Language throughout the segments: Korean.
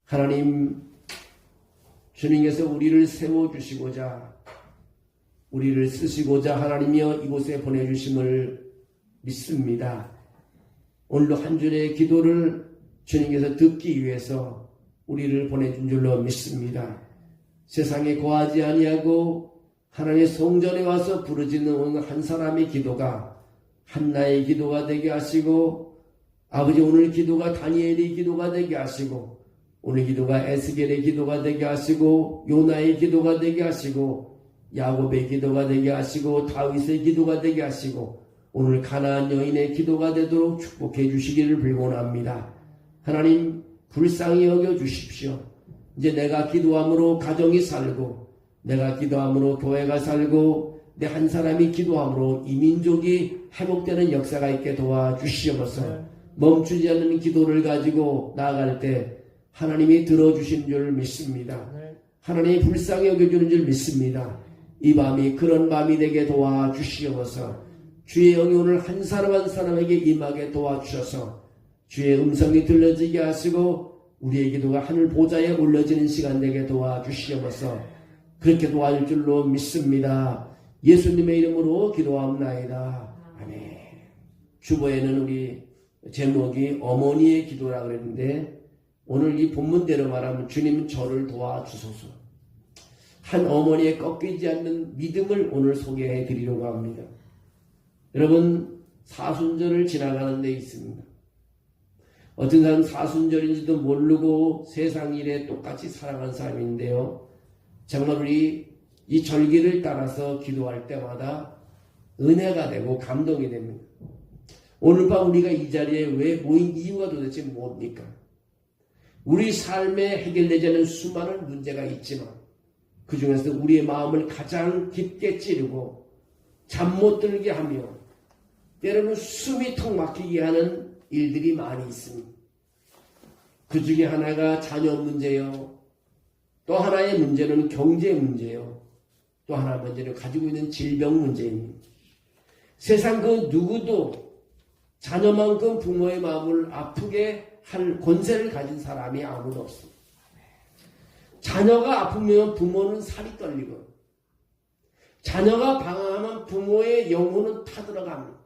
하나님, 주님께서 우리를 세워주시고자, 우리를 쓰시고자 하나님이여 이곳에 보내주심을 믿습니다. 오늘도 한 줄의 기도를 주님께서 듣기 위해서 우리를 보내준 줄로 믿습니다. 세상에 거하지 아니하고 하나님의 성전에 와서 부르짖는 오늘 한 사람의 기도가 한나의 기도가 되게 하시고, 아버지 오늘 기도가 다니엘의 기도가 되게 하시고, 오늘 기도가 에스겔의 기도가 되게 하시고, 요나의 기도가 되게 하시고, 야곱의 기도가 되게 하시고, 다윗의 기도가 되게 하시고, 오늘 가나안 여인의 기도가 되도록 축복해 주시기를 빌곤합니다. 하나님, 불쌍히 여겨 주십시오. 이제 내가 기도함으로 가정이 살고, 내가 기도함으로 교회가 살고, 내 한 사람이 기도함으로 이 민족이 회복되는 역사가 있게 도와주시옵소서. 멈추지 않는 기도를 가지고 나아갈 때 하나님이 들어주신 줄 믿습니다. 하나님이 불쌍히 여겨주는 줄 믿습니다. 이 밤이 그런 밤이 되게 도와주시옵소서. 주의 영이 오늘 한 사람 한 사람에게 임하게 도와주셔서 주의 음성이 들려지게 하시고 우리의 기도가 하늘 보좌에 올려지는 시간 되게 도와주시옵소서. 그렇게 도와줄 줄로 믿습니다. 예수님의 이름으로 기도합나이다. 아멘. 주보에는 우리 제목이 어머니의 기도라 그랬는데, 오늘 이 본문대로 말하면 주님 저를 도와주소서. 한 어머니의 꺾이지 않는 믿음을 오늘 소개해 드리려고 합니다. 여러분, 사순절을 지나가는 데 있습니다. 어떤 사람은 사순절인지도 모르고 세상 일에 똑같이 살아가는 사람인데요, 정말 우리 이 절기를 따라서 기도할 때마다 은혜가 되고 감동이 됩니다. 오늘 밤 우리가 이 자리에 왜 모인 이유가 도대체 뭡니까? 우리 삶에 해결되지 않는 수많은 문제가 있지만 그 중에서 우리의 마음을 가장 깊게 찌르고 잠 못 들게 하며 때로는 숨이 턱 막히게 하는 일들이 많이 있습니다. 그 중에 하나가 자녀 문제요, 또 하나의 문제는 경제 문제요, 또 하나 문제는 가지고 있는 질병 문제입니다. 세상 그 누구도 자녀만큼 부모의 마음을 아프게 할 권세를 가진 사람이 아무도 없습니다. 자녀가 아프면 부모는 살이 떨리고, 자녀가 방황하면 부모의 영혼은 타들어갑니다.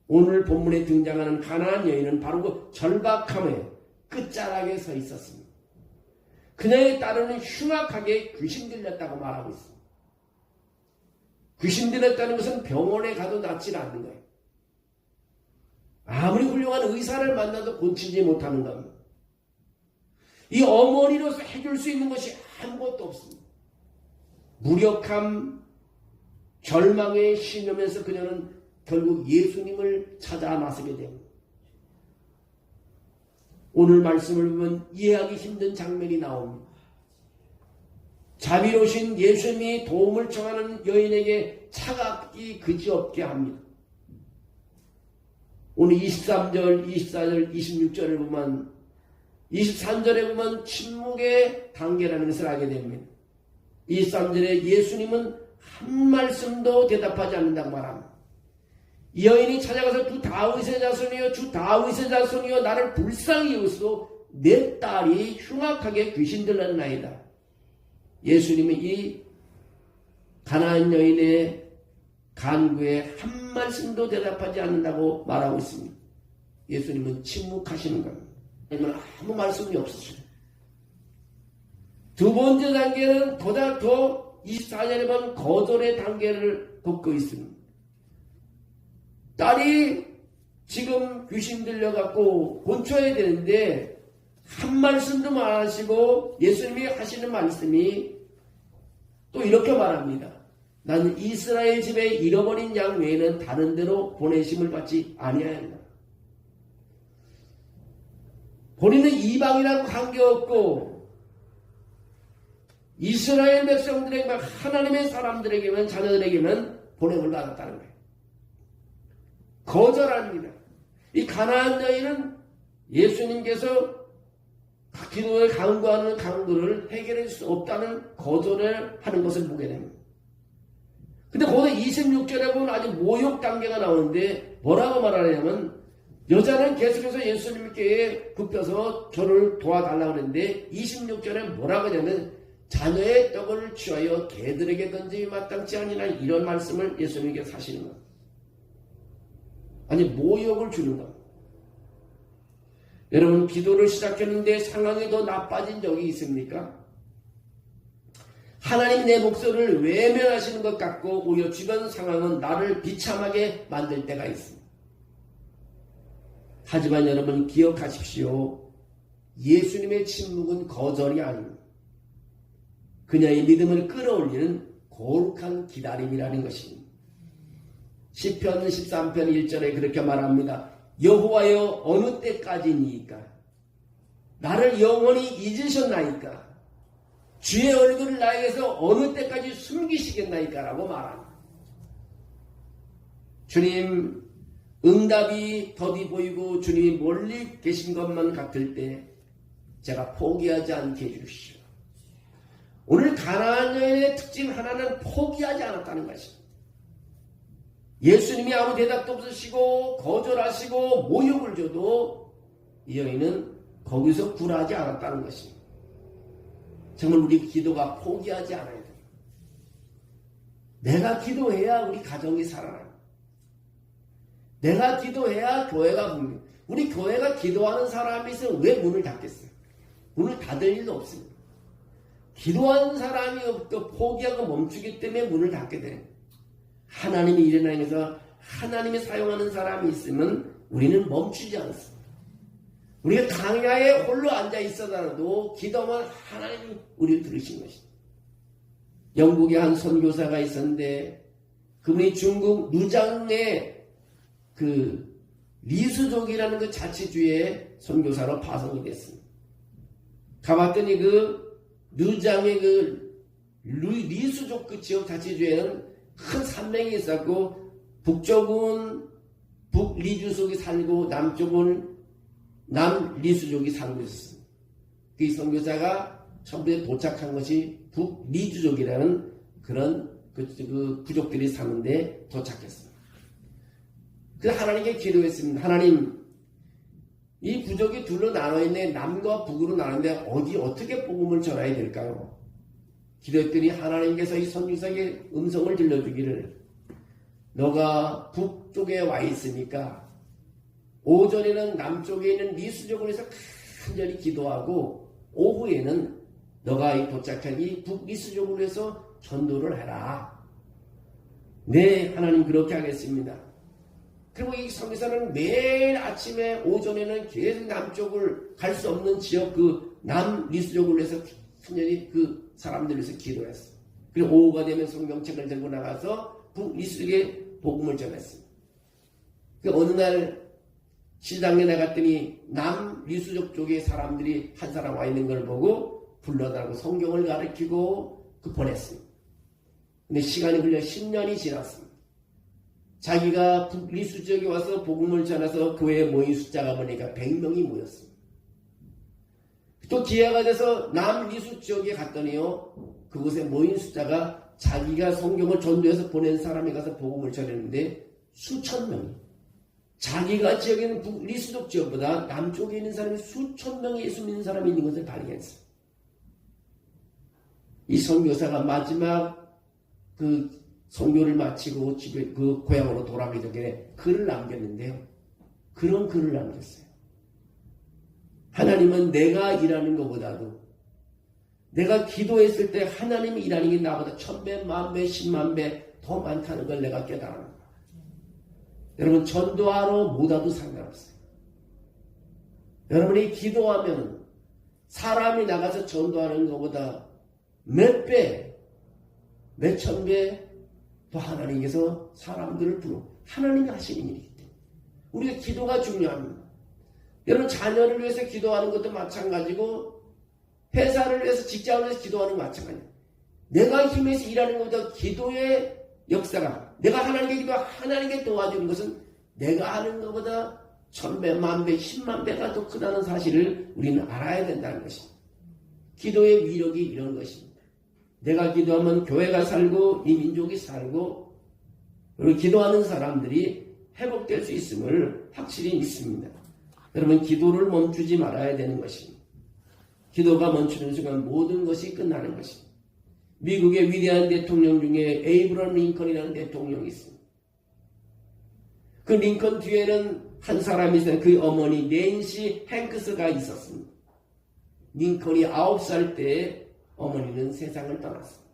오늘 본문에 등장하는 가나안 여인은 바로 그 절박함의 끝자락에 서 있었습니다. 그녀의 딸은 흉악하게 귀신 들렸다고 말하고 있습니다. 귀신 들렸다는 것은 병원에 가도 낫지 않는 거예요. 아무리 훌륭한 의사를 만나도 고치지 못하는 겁니다. 이 어머니로서 해줄 수 있는 것이 아무것도 없습니다. 무력함, 절망에 신으면서 그녀는 결국 예수님을 찾아 나서게 됩니다. 오늘 말씀을 보면 이해하기 힘든 장면이 나옵니다. 자비로우신 예수님이 도움을 청하는 여인에게 차갑기 그지없게 합니다. 오늘 23절, 24절, 26절을 보면, 23절에 보면 침묵의 단계라는 것을 알게 됩니다. 23절에 예수님은 한 말씀도 대답하지 않는다고 말합니다. 이 여인이 찾아가서 주 다윗의 자손이여, 주 다윗의 자손이여, 나를 불쌍히 여기소서. 내 딸이 흉악하게 귀신 들렸나이다. 예수님은 이 가나안 여인의 간구에 한 말씀도 대답하지 않는다고 말하고 있습니다. 예수님은 침묵하시는 겁니다. 아니면 아무 말씀이 없으시죠. 두 번째 단계는 보다 더 24절에 보면 거절의 단계를 걷고 있습니다. 딸이 지금 귀신 들려갖고 곤초해야 되는데 한 말씀도 안 하시고 예수님이 하시는 말씀이 또 이렇게 말합니다. 나는 이스라엘 집에 잃어버린 양 외에는 다른 데로 보내심을 받지 아니하였다. 본인은 이방이라고 관계없고 이스라엘 백성들에게만, 하나님의 사람들에게만, 자녀들에게만 보냄을 받았다는 거예요. 거절합니다. 이 가나안 여인은 예수님께서 기도에 강구하는 강도를 해결할 수 없다는 거절을 하는 것을 보게 됩니다. 근데 거기서 26절에 보면 아주 모욕 단계가 나오는데 뭐라고 말하냐면 여자는 계속해서 예수님께 굽혀서 저를 도와달라고 하는데 26절에 뭐라고 하냐면 자녀의 떡을 취하여 개들에게 던지기 마땅치 아니나 이런 말씀을 예수님께 하시는 것. 아니 모욕을 주는 것. 여러분 기도를 시작했는데 상황이 더 나빠진 적이 있습니까? 하나님 내 목소리를 외면하시는 것 같고 오히려 주변 상황은 나를 비참하게 만들 때가 있습니다. 하지만 여러분 기억하십시오. 예수님의 침묵은 거절이 아닙니다. 그녀의 믿음을 끌어올리는 거룩한 기다림이라는 것입니다. 시편 13편 1절에 그렇게 말합니다. 여호와여 어느 때까지니이까 나를 영원히 잊으셨나이까 주의 얼굴을 나에게서 어느 때까지 숨기시겠나이까 라고 말합니다. 주님 응답이 더디 보이고 주님이 멀리 계신 것만 같을 때 제가 포기하지 않게 해주시오. 오늘 가나안 여인의 특징 하나는 포기하지 않았다는 것입니다. 예수님이 아무 대답도 없으시고 거절하시고 모욕을 줘도 이 여인은 거기서 굴하지 않았다는 것입니다. 정말 우리 기도가 포기하지 않아야 돼요. 내가 기도해야 우리 가정이 살아나요. 내가 기도해야 교회가 봅니다. 우리 교회가 기도하는 사람이 있으면 왜 문을 닫겠어요? 문을 닫을 일도 없습니다. 기도하는 사람이 또 포기하고 멈추기 때문에 문을 닫게 돼요. 하나님이 일어나면서 하나님이 사용하는 사람이 있으면 우리는 멈추지 않습니다. 우리가 강야에 홀로 앉아 있어도 기도하면 하나님이 우리를 들으신 것입니다. 영국에 한 선교사가 있었는데 그분이 중국 누장의 그 리수족이라는 그 자치주의 선교사로 파송이 됐습니다. 가봤더니 그 누장의 그 리수족 그 지역 자치주에는 큰 산맥이 있었고 북쪽은 북리주족이 살고 남쪽은 남리수족이 살고 있었습니다. 그 선교사가 처음에 도착한 것이 북리주족이라는 그런 그 부족들이 사는데 도착했습니다. 그 하나님께 기도했습니다. 하나님, 이 부족이 둘로 나눠 있네. 남과 북으로 나누는데 어떻게 복음을 전해야 될까요? 기도했더니 하나님께서 이 선교사에게 음성을 들려주기를 너가 북쪽에 와 있으니까 오전에는 남쪽에 있는 리수족을 해서 간절히 기도하고 오후에는 너가 도착한 이 북리수족을 해서 전도를 해라. 네, 하나님 그렇게 하겠습니다. 그리고 이 선교사는 매일 아침에 오전에는 계속 남쪽을 갈 수 없는 지역 그 남리수족을 해서 간절히 그 사람들을 위해서 기도했어요. 그리고 오후가 되면 성경책을 들고 나가서 북리수족에 복음을 전했습니다. 그 어느 날 시장에 나갔더니 남리수족 쪽에 사람들이 한 사람 와 있는 걸 보고 불러달라고 성경을 가르치고 보냈습니다. 근데 시간이 흘려 10년이 지났습니다. 자기가 북리수족에 와서 복음을 전해서 교회에 모인 숫자가 보니까 100명이 모였습니다. 또 기회가 돼서 남리수 지역에 갔더니요, 그곳에 모인 숫자가 자기가 성경을 전도해서 보낸 사람이 가서 복음을 전했는데 수천 명이, 자기가 지역에 있는 북리수족 지역보다 남쪽에 있는 사람이 수천 명이 예수 믿는 사람이 있는 것을 발견했어요. 이 선교사가 마지막 그 선교를 마치고 집에 그 고향으로 돌아가기 전에 글을 남겼는데요. 그런 글을 남겼어요. 하나님은 내가 일하는 것보다도 내가 기도했을 때 하나님이 일하는 게 나보다 1000배, 10,000배, 100,000배 더 많다는 걸 내가 깨달았다. 여러분 전도하러 못 와도 상관없어요. 여러분이 기도하면 사람이 나가서 전도하는 것보다 몇 배, 몇 천 배 더 하나님께서 사람들을 부르고 하나님이 하시는 일이기 때문에 우리가 기도가 중요합니다. 여러분 자녀를 위해서 기도하는 것도 마찬가지고 회사를 위해서 직장을 위해서 기도하는 것도 마찬가지예요. 내가 힘에서 일하는 것보다 기도의 역사가 내가 하나님께 기도하고 하나님께 도와주는 것은 내가 하는 것보다 1000배, 10,000배, 100,000배가 더 크다는 사실을 우리는 알아야 된다는 것입니다. 기도의 위력이 이런 것입니다. 내가 기도하면 교회가 살고 이 민족이 살고 그리고 기도하는 사람들이 회복될 수 있음을 확실히 믿습니다. 여러분, 기도를 멈추지 말아야 되는 것입니다. 기도가 멈추는 순간 모든 것이 끝나는 것입니다. 미국의 위대한 대통령 중에 에이브럼 링컨이라는 대통령이 있습니다. 그 링컨 뒤에는 한 사람이 있어요. 그 어머니 낸시 행크스가 있었습니다. 링컨이 9살 때 어머니는 세상을 떠났습니다.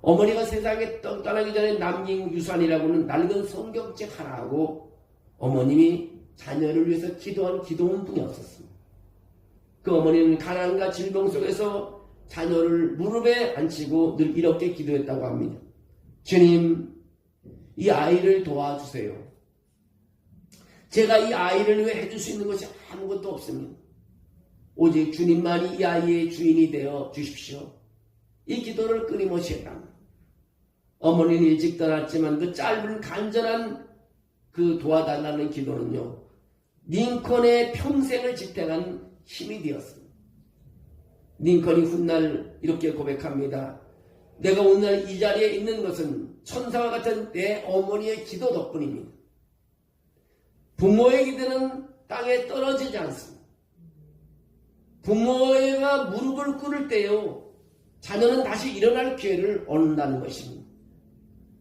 어머니가 세상에 떠나기 전에 남긴 유산이라고는 낡은 성경책 하나하고 어머님이 자녀를 위해서 기도한 기도문뿐이 없었습니다. 그 어머니는 가난과 질병 속에서 자녀를 무릎에 앉히고 늘 이렇게 기도했다고 합니다. 주님, 이 아이를 도와주세요. 제가 이 아이를 위해 해줄 수 있는 것이 아무것도 없습니다. 오직 주님만이 이 아이의 주인이 되어 주십시오. 이 기도를 끊임없이 했답니다. 어머니는 일찍 떠났지만 그 짧은 간절한 그 도와달라는 기도는요, 링컨의 평생을 지탱한 힘이 되었습니다. 링컨이 훗날 이렇게 고백합니다. 내가 오늘 이 자리에 있는 것은 천사와 같은 내 어머니의 기도 덕분입니다. 부모의 기도는 땅에 떨어지지 않습니다. 부모가 무릎을 꿇을 때요, 자녀는 다시 일어날 기회를 얻는다는 것입니다.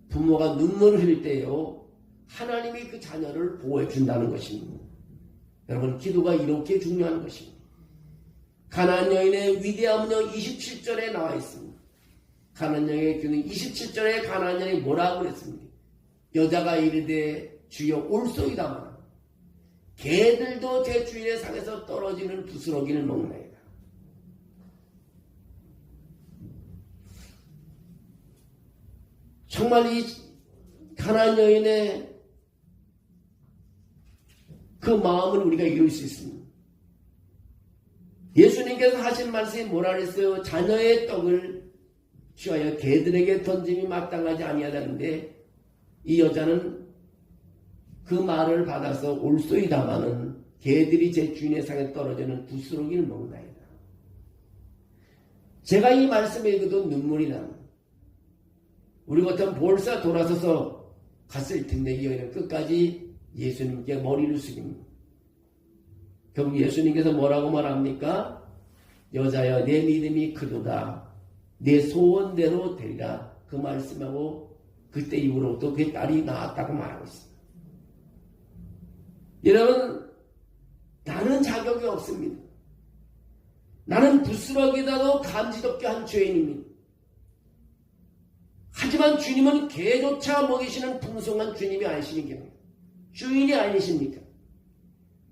부모가 눈물을 흘릴 때요, 하나님이 그 자녀를 보호해 준다는 것입니다. 여러분, 기도가 이렇게 중요한 것입니다. 가나안 여인의 위대함은요 27절에 나와 있습니다. 가나안 여인의 기도는 27절에 가나안 여인이 뭐라고 그랬습니까? 여자가 이르되 주여 올소이다마는 개들도 제 주인의 상에서 떨어지는 부스러기를 먹나이다. 정말 이 가나안 여인의 그 마음을 우리가 이룰 수 있습니다. 예수님께서 하신 말씀이 뭐라 그랬어요? 자녀의 떡을 취하여 개들에게 던짐이 마땅하지 아니하다는데, 이 여자는 그 말을 받아서 올소이다마는 개들이 제 주인의 상에 떨어지는 부스러기를 먹나이다. 제가 이 말씀을 읽어도 눈물이 납니다. 우리 같으면 벌써 돌아서서 갔을 텐데 이 여인은 끝까지 예수님께 머리를 숙입니다. 결국 예수님께서 뭐라고 말합니까? 여자여 내 믿음이 크도다. 내 소원대로 되리라. 그 말씀하고 그때 이후로부터 그 딸이 나았다고 말하고 있습니다. 여러분, 나는 자격이 없습니다. 나는 부스러기다도 감지덕게 한 죄인입니다. 하지만 주님은 개조차 먹이시는 풍성한 주님이 아니시니까, 주인이 아니십니까?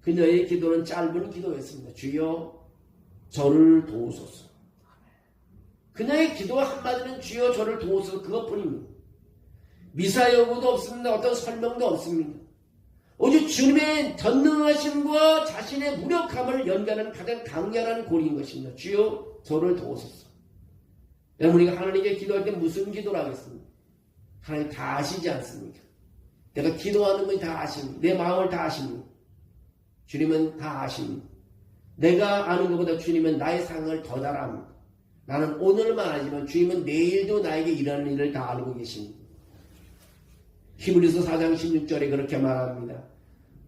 그녀의 기도는 짧은 기도였습니다. 주여 저를 도우소서. 그녀의 기도 한마디는 주여 저를 도우소서, 그것뿐입니다. 미사 여구도 없습니다. 어떤 설명도 없습니다. 오직 주님의 전능하심과 자신의 무력함을 연결하는 가장 강렬한 고리인 것입니다. 주여 저를 도우소서. 여러분, 우리가 하나님께 기도할 때 무슨 기도를 하겠습니까? 하나님 다 아시지 않습니까? 내가 기도하는 건 다 아십니다. 내 마음을 다 아십니다. 주님은 다 아십니다. 내가 아는 것보다 주님은 나의 상황을 더 잘 압니다. 나는 오늘만 알지만 주님은 내일도 나에게 일하는 일을 다 알고 계십니다. 히브리서 4장 16절에 그렇게 말합니다.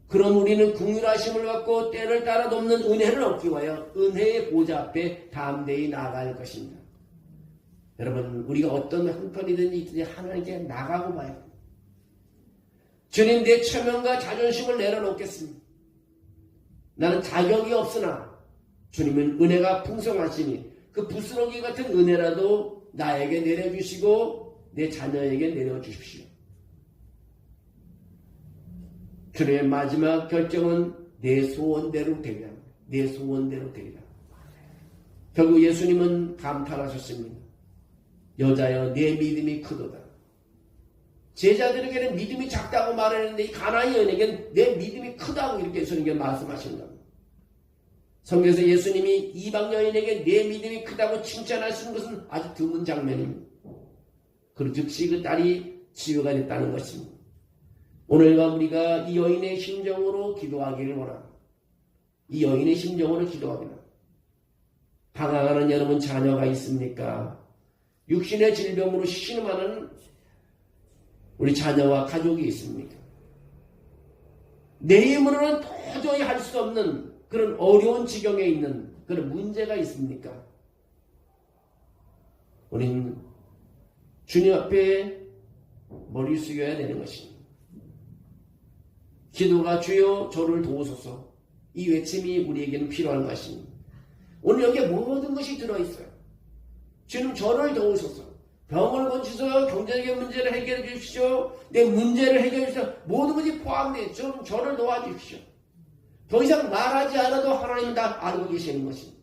그럼 우리는 긍휼하심을 받고 때를 따라 돕는 은혜를 얻기 위하여 은혜의 보좌 앞에 담대히 나아갈 것입니다. 여러분, 우리가 어떤 형편이든지 하나님께 나가고 봐야 합니다. 주님, 내 체면과 자존심을 내려놓겠습니다. 나는 자격이 없으나 주님은 은혜가 풍성하시니 그 부스러기 같은 은혜라도 나에게 내려주시고 내 자녀에게 내려주십시오. 주님의 마지막 결정은 내 소원대로 되리라. 내 소원대로 되리라. 결국 예수님은 감탄하셨습니다. 여자여 내 믿음이 크도다. 제자들에게는 믿음이 작다고 말했는데 이 가나안 여인에게는 내 믿음이 크다고 이렇게 예수님께 말씀하신 겁니다. 성경에서 예수님이 이방 여인에게 내 믿음이 크다고 칭찬하시는 것은 아주 드문 장면입니다. 그리고 즉시 그 딸이 치유가 됐다는 것입니다. 오늘과 우리가 이 여인의 심정으로 기도하기를 원합니다. 이 여인의 심정으로 기도하기를 원합니다. 방황하는 여러분 자녀가 있습니까? 육신의 질병으로 신음하는 우리 자녀와 가족이 있습니까? 내 힘으로는 도저히 할 수 없는 그런 어려운 지경에 있는 그런 문제가 있습니까? 우리는 주님 앞에 머리 숙여야 되는 것입니다. 기도가 주여 저를 도우소서, 이 외침이 우리에게는 필요한 것입니다. 오늘 여기에 모든 것이 들어있어요. 주님 저를 도우소서, 병을 고치소서, 경제적인 문제를 해결해 주십시오, 내 문제를 해결해 주십시오. 모든 것이 포함되어 있죠. 저를 도와주십시오. 더 이상 말하지 않아도 하나님은 다 알고 계시는 것입니다.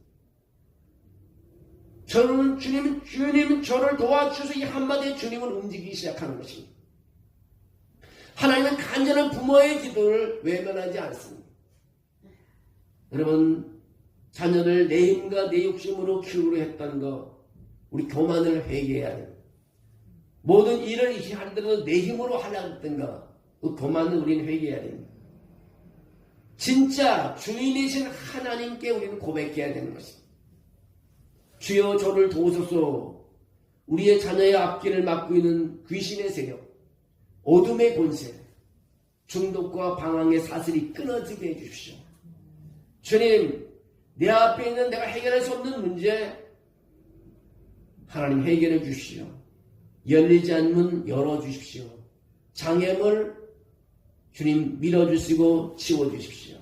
주님은 저를 도와주셔서 이 한마디에 주님은 움직이기 시작하는 것입니다. 하나님은 간절한 부모의 기도를 외면하지 않습니다. 여러분, 자녀를 내 힘과 내 욕심으로 키우려 했던 거, 우리 교만을 회개해야 됩니다. 모든 일을 하더라도 내 힘으로 하려고 했던 거, 그 교만을 우리는 회개해야 됩니다. 진짜 주인이신 하나님께 우리는 고백해야 되는 것입니다. 주여 저를 도우소서, 우리의 자녀의 앞길을 막고 있는 귀신의 세력, 어둠의 권세, 중독과 방황의 사슬이 끊어지게 해주십시오. 주님, 내 앞에 있는 내가 해결할 수 없는 문제, 하나님 해결해 주십시오. 열리지 않는 문 열어주십시오. 장애물 주님 밀어주시고 치워주십시오.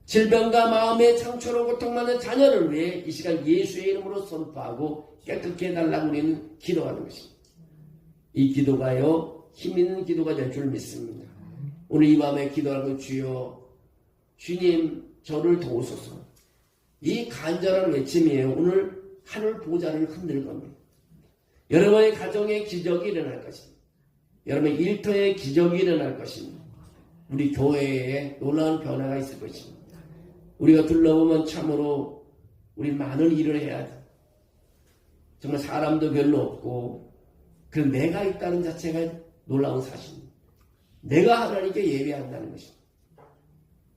질병과 마음의 상처로 고통받는 자녀를 위해 이 시간 예수의 이름으로 선포하고 깨끗게 해달라고 우리는 기도하는 것입니다. 이 기도가요, 힘있는 기도가 될 줄 믿습니다. 오늘 이 밤에 기도하는 주여, 주님 저를 도우소서, 이 간절한 외침이에요. 오늘 하늘 보좌를 흔들 겁니다. 여러분의 가정에 기적이 일어날 것입니다. 여러분의 일터에 기적이 일어날 것입니다. 우리 교회에 놀라운 변화가 있을 것입니다. 우리가 둘러보면 참으로 우리 많은 일을 해야 돼. 정말 사람도 별로 없고, 그래서 내가 있다는 자체가 놀라운 사실입니다. 내가 하나님께 예배한다는 것입니다.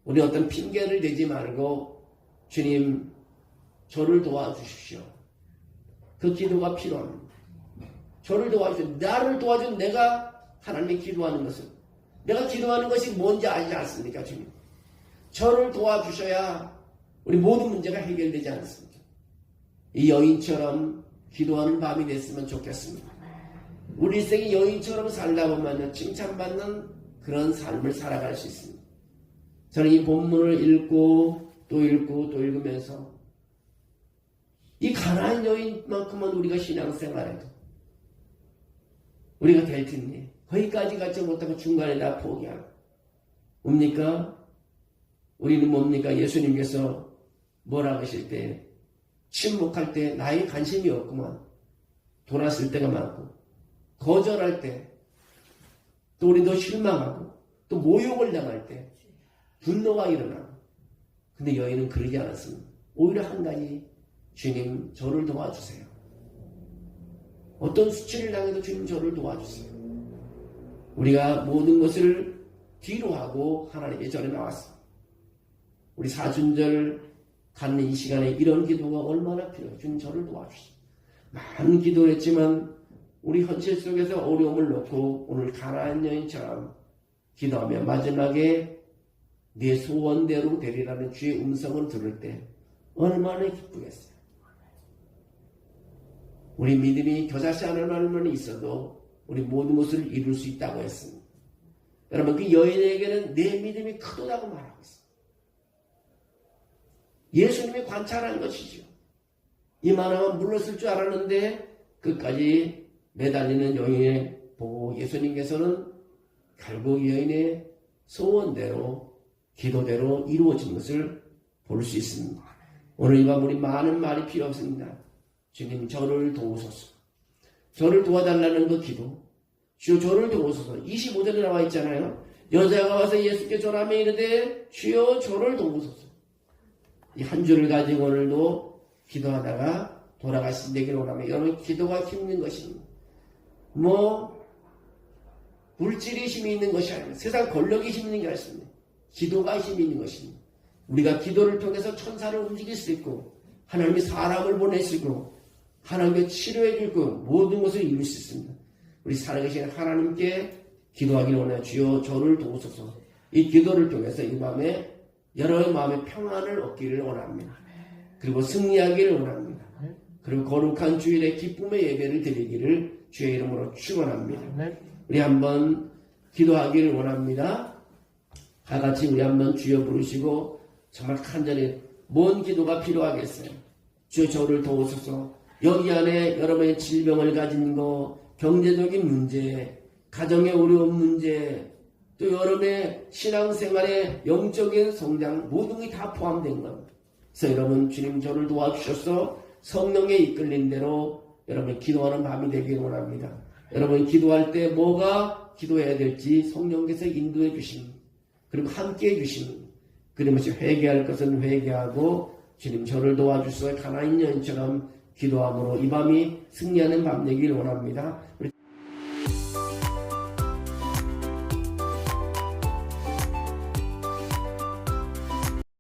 우리 어떤 핑계를 대지 말고 주님 저를 도와주십시오. 그 기도가 필요합니다. 저를 도와주십시오. 나를 도와준 내가 하나님께 기도하는 것은, 내가 기도하는 것이 뭔지 알지 않습니까? 주님 저를 도와주셔야 우리 모든 문제가 해결되지 않습니까? 이 여인처럼 기도하는 밤이 됐으면 좋겠습니다. 우리 인생이 여인처럼 살다 보면 칭찬받는 그런 삶을 살아갈 수 있습니다. 저는 이 본문을 읽고 또 읽고 또 읽으면서 이 가난한 여인만큼은 우리가 신앙생활해도 우리가 될 텐데 거기까지 가지 못하고 중간에 다 포기하고 뭡니까? 우리는 뭡니까? 예수님께서 뭐라 하실 때, 침묵할 때 나의 관심이 없구만, 돌았을 때가 많고, 거절할 때 또 우리도 실망하고 또 모욕을 당할 때 분노가 일어나고, 근데 여인은 그러지 않았습니다. 오히려 한 가지, 주님 저를 도와주세요. 어떤 수치를 당해도 주님 저를 도와주세요. 우리가 모든 것을 뒤로 하고 하나님의 전에 나왔습니다. 우리 사순절 갖는 이 시간에 이런 기도가 얼마나 필요해요. 주님 저를 도와주시오. 많은 기도를 했지만 우리 현실 속에서 어려움을 놓고 오늘 가난한 여인처럼 기도하며 마지막에 내 소원대로 되리라는 주의 음성을 들을 때 얼마나 기쁘겠어요. 우리 믿음이 겨자씨 하나만 있어도 우리 모든 것을 이룰 수 있다고 했습니다. 여러분, 그 여인에게는 내 믿음이 크다고 말하고 있습니다. 예수님이 관찰한 것이죠. 이만하면 물렀을 줄 알았는데 끝까지 매달리는 여인을 보고 예수님께서는 결국 여인의 소원대로 기도대로 이루어진 것을 볼 수 있습니다. 오늘 이 밤 우리 많은 말이 필요 없습니다. 주님 저를 도우소서. 저를 도와달라는 그 기도. 주여 저를 도우소서. 25절에 나와 있잖아요. 여자가 와서 예수께 절하며 이르되 주여 저를 도우소서. 이 한 줄을 가지고 오늘도 기도하다가 돌아가신 되기를 원하며, 여러분 기도가 힘든 것입니다. 물질이 힘이 있는 것이 아니라 세상 권력이 힘이 있는 게 아닙니다. 기도가 힘이 있는 것입니다. 우리가 기도를 통해서 천사를 움직일 수 있고 하나님이 사람을 보낼 수 있고 하나님께 치료해 줄 거 모든 것을 이룰 수 있습니다. 우리 살아계신 하나님께 기도하기를 원하여 주여 저를 도우소서. 이 기도를 통해서 이 밤에 여러분의 마음의 평안을 얻기를 원합니다. 그리고 승리하기를 원합니다. 그리고 거룩한 주일의 기쁨의 예배를 드리기를 주의 이름으로 축원합니다. 우리 한번 기도하기를 원합니다. 다 같이 우리 한번 주여 부르시고 정말 간절히 뭔 기도가 필요하겠어요. 주여 저를 도우소서. 여기 안에 여러분의 질병을 가진 거, 경제적인 문제, 가정의 어려운 문제, 또 여러분의 신앙생활의 영적인 성장 모든 게 다 포함된 겁니다. 그래서 여러분 주님 저를 도와주셔서 성령에 이끌린 대로 여러분 기도하는 밤이 되기를 원합니다. 여러분 기도할 때 뭐가 기도해야 될지 성령께서 인도해 주심, 그리고 함께 해 주심, 그러면서 회개할 것은 회개하고 주님 저를 도와주셔서 가나안 여인처럼 기도함으로 이 밤이 승리하는 밤 되기를 원합니다.